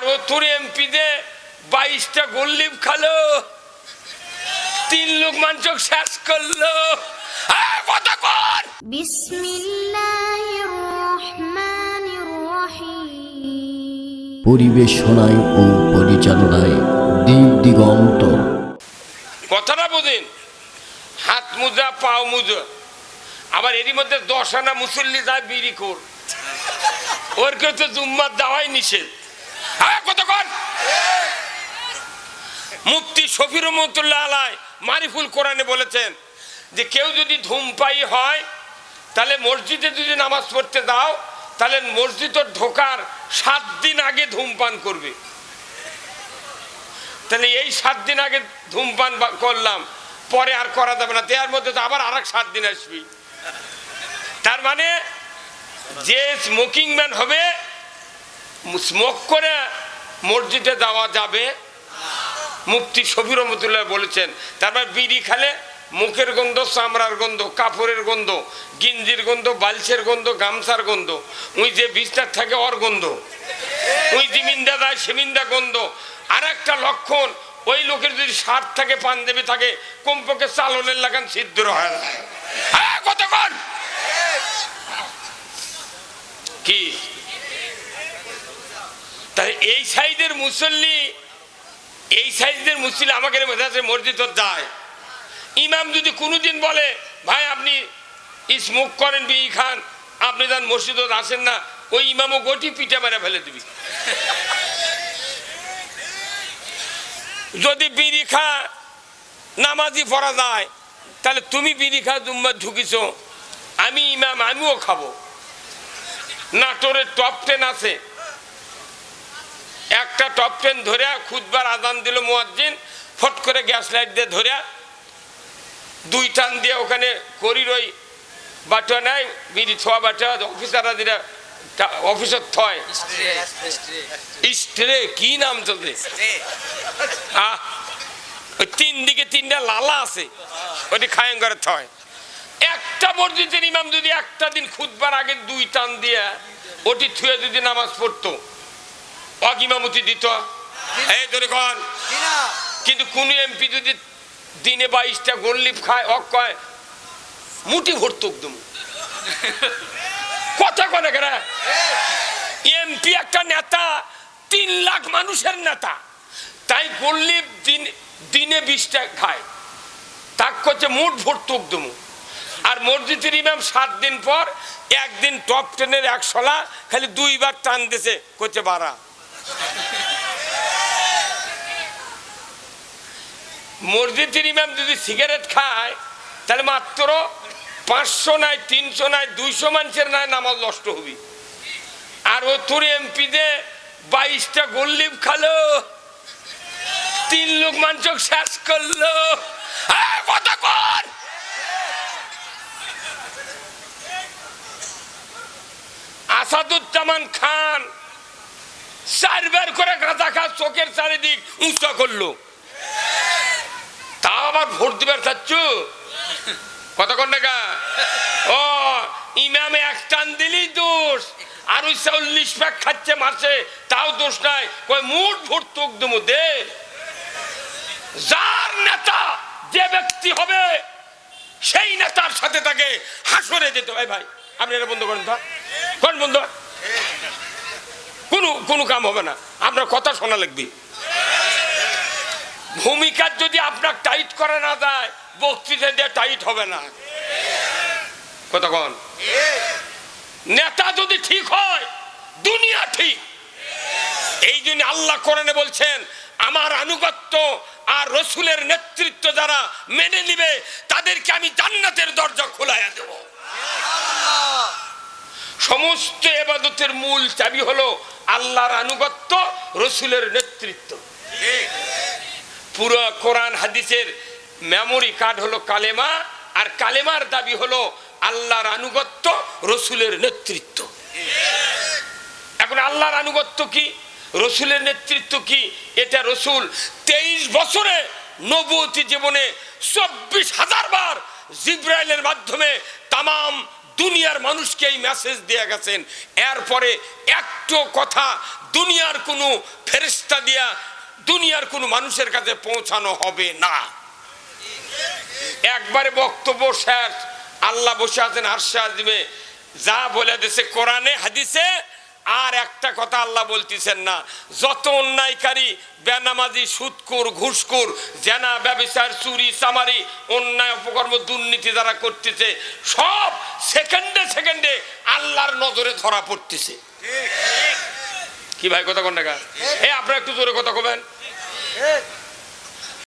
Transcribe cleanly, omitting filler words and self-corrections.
আর ও তোর এমপিতে 22টা গোল্লিপ খালো, 3 লোক মাঞ্চক শেষ করলো। পরিবেশনায় ও পরিচালনায় দিগন্ত। কথাটা বোঝেন, হাত মুজা পাও মুজা, আবার এরই মধ্যে 10 আনা মুসল্লি যায় বিড়ি কর, ওর কেউ তো জুম্মার দাওয়াই নিষেধ। কতক্ষণ মুফতি শফি রহমতুল্লাহ আলাইহি মারিফুল কোরআনে বলেছেন যে কেউ যদি ধূমপাই হয় তাহলে মসজিদে যদি নামাজ পড়তে দাও তাহলে মসজিদে ঢোকার 7 দিন আগে ধূমপান করবে। তাহলে এই 7 দিন আগে ধূমপান করলাম, পরে আর করা যাবে না, তার মধ্যে তো আবার আরেক 7 দিন আসবি। তার মানে যে স্মোকিং ম্যান হবে, স্মোক করে মসজিদে যাওয়া যাবে, মুফতি শফি রহমতুল্লাহ বলেছেন। তারপর বিড়ি খেলে মুখের গন্ধ, চামড়ার গন্ধ, কাপড়ের গন্ধ, গিঞ্জির গন্ধ, বালছের গন্ধ, গামছার গন্ধ, ওই যে বিস্তার থাকে ওর গন্ধ, ওই জিমিন্দা দেয় সেমিন্দা গন্ধ। আর একটা লক্ষণ, ওই লোকের যদি শার্ট থাকে, পাঞ্জাবি থাকে, কমপক্ষে চালনের লাগান ছিদ্র হয় না। কতক্ষণ কি তাহলে এই সাইজের মুসল্লি, এই সাইজের মুসল্লি আমাকে মসজিদ যায়। ইমাম যদি কোনোদিন বলে ভাই আপনি স্মোক করেন, বিড়ি খান, আপনি যান মসজিদে আসেন না, ওই ইমামও গটি পিঠে মেরে ফেলে দিবি। যদি বিড়ি খা নামাজি পড়া যায় তাহলে তুমি বিড়ি খা জুম্মা ঢুকিছ, আমি ইমাম, আমিও খাবো। নাটোরের টপ 10 আছে, একটা টপ 10 ধরে খুতবার আজান দিল মুয়াজ্জিন, ফট করে গ্যাস লাইট দিয়ে ধরে 2 টান দিয়ে ওখানে করির ওই বাটা নাই বিড়ি ছোয়া বাটা, অফিসাররা যেটা অফিসের থয় স্ট্রে, কি নাম চলছে, 3 দিকে 3টা লালা আছে, ওটি খায়ং করে থয়। একটা মসজিদের ইমাম যদি একটা দিন খুতবার আগে 2 টান দিয়ে ওটি থুয়ে যদি নামাজ পড়তো, অগিমামতি দিত, এই ধরে কন। কিন্তু কোন এমপি যদি দিনে 22টা গোল্লিপ খায়, কয় মুটি ভরত একদম। কথা কনে কেনা এমপি একটা নেতা, 3 লাখ মানুষের নেতা, তাই গোল্লিপ দিনে 20টা খায়, তাক করছে মুঠ ভরত একদম। আর মসজিদের ইমাম 7 দিন পর একদিন টপ 10-এর 100লা খালি 2 বার টান দিছে, করছে 12। মসজিদের ইমাম যদি সিগারেট খায় তাহলে মাত্র 500 নাই, 300 নাই, 200 মানুষের নাই নামাজ নষ্ট হবি। আর ও তোর এমপিতে 22টা গোল্লিপ খালো, 3 লোক মাঞ্চক শেষ করলো। কতক্ষণ আসাদুজ্জামান খান 4 বার করে গাঁজা খা চোখের চারিদিক উঁচা করলো, তা আবার ভোট দিবার চাচ্ছ। কতক্ষণ টাকা ও ইমামে 1 টান দিলেই দোষ, আর ওই 40 প্যাক খাচ্ছে মাসে, তাও দোষ নাই, কই মুঠ ভোট তোক দেবো দে। যার নেতা যে ব্যক্তি হবে সেই নেতার সাথে তাকে হাসরে যেতে হয়। ভাই আপনি এটা বন্ধ করেন তো, কোন বন্ধ, কোনো কাম হবে না, আপনার কথা শোনা লাগবে। ভূমিকার যদি আপনার টাইট করা না যায়, বক্তৃতা দিয়ে টাইট হবে না। কতক্ষণ নেতা যদি ঠিক হয়, দুনিয়া ঠিক। এই জন্য আল্লাহ কোরআনে বলছেন আমার আনুগত্য আর রসুলের নেতৃত্ব যারা মেনে নিবে তাদেরকে আমি জান্নাতের দরজা খোলাইয়া দেব। সমস্ত ইবাদতের মূল চাবি হলো আল্লাহর আনুগত্য, রসুলের নেতৃত্ব। পুরো কোরআন হাদিসের মেমোরি কার্ড হলো কালেমা, আর কালেমার দাবি হলো আল্লাহর আনুগত্য, রসুলের নেতৃত্ব। এখন আল্লাহর আনুগত্য কি, রসুলের নেতৃত্ব কি, এটা রসুল 23 বছরে নবুয়তি জীবনে 24,000 বার জিবরাইলের মাধ্যমে তাম দুনিয়ার মানুষকে এই মেসেজ দিয়ে গেছেন। এরপরে একটু কথা দুনিয়ার কোনো ফেরেশতা দিয়া দুনিয়ার কোনো মানুষের কাছে পৌঁছানো হবে না। একবারে বক্তব্য শেষ। আল্লাহ বসে আছেন আরশে আজিমে, যা বলে দিয়েছে কোরআনে হাদিসে, আর একটা কথা আল্লাহ বলতেছেন না। যত অন্যায়কারী, বেনামাজি, সুদখোর, ঘুষখোর, জেনা, ব্যভিচার, চুরি, চামারি, অন্যায়, অপকর্ম, দুর্নীতি যারা করতেছে, সব সেকেন্ডে সেকেন্ডে আল্লাহর নজরে ধরা পড়তেছে। কি ভাই কথা কোন টাকা? আপনারা একটু জোরে কথা কবেন।